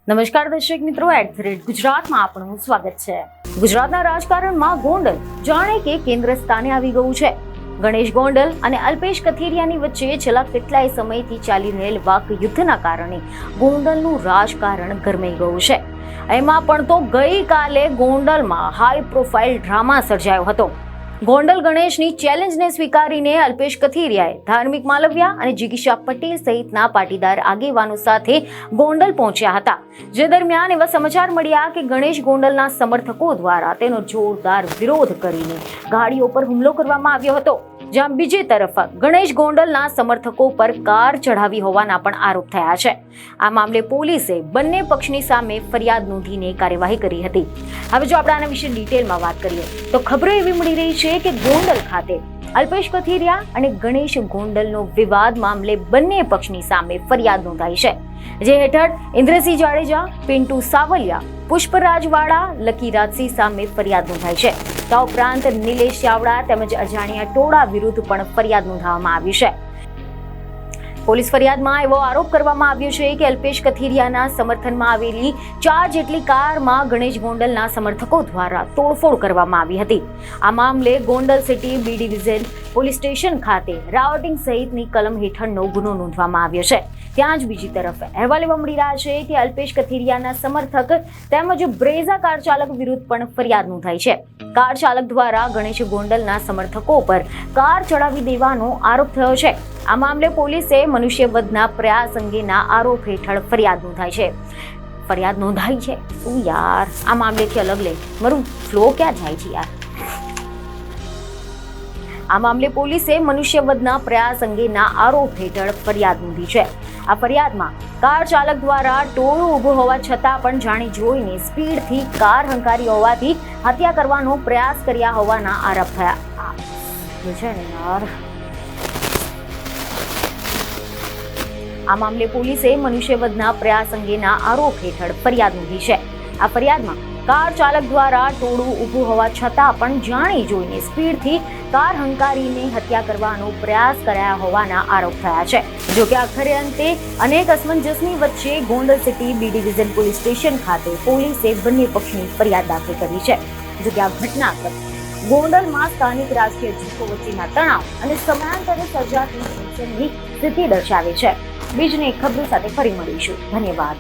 નમસ્કાર દર્શક મિત્રો, @ગુજરાતમાં આપનું સ્વાગત છે। ગુજરાતના રાજકારણમાં ગોંડલ જાણે કે કેન્દ્ર સ્થાને આવી ગયું છે। ગણેશ ગોંડલ અને અલ્પેશ કથિરિયાની વચ્ચે છેલ્લા કેટલાય સમયથી ચાલી રહેલ વાક યુદ્ધના કારણે ગોંડલનું રાજકારણ ગરમાઈ ગયું છે। એમાં પણ તો ગઈકાલે ગોંડલમાં હાઈ પ્રોફાઇલ ડ્રામા સર્જાયો હતો। ગોંડલ ગણેશની ચેલેન્જને સ્વીકારીને અલ્પેશ કથિરિયાએ ધાર્મિક માલવિયા અને જિગીશા પટેલ સહિતના પાટીદાર આગેવાનો સાથે ગોંડલ પહોંચ્યા હતા। જે દરમિયાન એવા સમાચાર મળ્યા કે ગણેશ ગોંડલના સમર્થકો દ્વારા તેનો જોરદાર વિરોધ કરીને ગાડીઓ પર હુમલો કરવામાં આવ્યો હતો। જ્યાં બીજી તરફ ગણેશ ગોંડલના સમર્થકો પર કાર ચઢાવી હોવાના પણ આરોપ થયા છે। આ મામલે પોલીસે બંને પક્ષની સામે ફરિયાદ નોંધીને કાર્યવાહી કરી હતી। હવે જો આપણે આના વિશે ડિટેલમાં વાત કરીએ તો ખબરો એવી મળી રહી છે કે ગોંડલ ખાતે અલ્પેશ કથિરિયા અને ગણેશ ગોંડલનો વિવાદ મામલે બંને પક્ષની સામે ફરિયાદ નોંધાઈ છે, જે હેઠળ ઇન્દ્રસિંહ જાડેજા, પિન્ટુ સાવલિયા, પુષ્પરાજવાડા, લકીરાજસિંહ સામે ફરિયાદ નોંધાઈ છે। આ ઉપરાંત નિલેશ ચાવડા તેમજ અજાણ્યા ટોળા વિરુદ્ધ પણ ફરિયાદ નોંધાવવામાં આવી છે। પોલીસ ફરિયાદમાં એવો આરોપ કરવામાં આવ્યો છે કે અલ્પેશ કથિરિયાના સમર્થનમાં આવેલી 4 જેટલી કારમાં ગણેશ ગોંડલના સમર્થકો દ્વારા તોડફોડ કરવામાં આવી હતી। આ મામલે Gondal city B division police station ખાતે રાયોટિંગ સહિતની કલમ હેઠળનો ગુનો નોંધવામાં આવ્યો છે। ત્યાં જ બીજી તરફ અહેવાલ એવા મળી રહ્યા છે કે અલ્પેશ કથિરિયાના સમર્થક તેમજ બ્રેઝા કાર ચાલક વિરુદ્ધ પણ ફરિયાદ નોંધાઈ છે। કાર ચાલક દ્વારા ગણેશ ગોંડલના સમર્થકો પર કાર ચડાવી દેવાનો આરોપ થયો છે। આ મામલે પોલીસે મનુષ્યવધના પ્રયાસ અંગેના આરોપ હેઠળ ફરિયાદ નોંધાઈ છે। શું યાર, આ મામલેથી અલગ લે, મારું ફ્લો ક્યાં જાય છે યાર। આ મામલે પોલીસે મનુષ્યવધના પ્રયાસ અંગેના આરોપ હેઠળ ફરિયાદ નોંધી છે। આ ફરિયાદમાં કાર ચાલક દ્વારા ટોળું ઊભું હોવા છતાં પણ જાણી જોઈને સ્પીડથી કાર હંકારી હોવાથી હત્યા કરવાનો પ્રયાસ કર્યા હોવાના આરોપ થયા છે ને યાર। આ મામલે પોલીસે મનુષ્યવધના પ્રયાસ અંગેના આરોપ હેઠળ ફરિયાદ નોંધી છે। આ ફરિયાદમાં કાર ચાલક દ્વારા ટોળું ઊભું હોવા છતાં પણ જાણી જોઈને સ્પીડથી કાર હંકારીને હત્યા કરવાનો પ્રયાસ કર્યા હોવાના આરોપ થયા છે। જો કે આખરે અંતે અનેક અસમંજસની વચ્ચે Gondal city B division police station ખાતે પોલીસે બંને પક્ષની ફરિયાદ દાખલ કરી છે। જો કે આ ઘટના પર ગોંડલમાં સ્થાનિક રાજકીય જૂથો વચ્ચેના તણાવ અને સમયાંતરે સર્જાતી ટેન્શનની સ્થિતિ દર્શાવે છે। બીજની ખબરો સાથે ફરી મળીશું। ધન્યવાદ।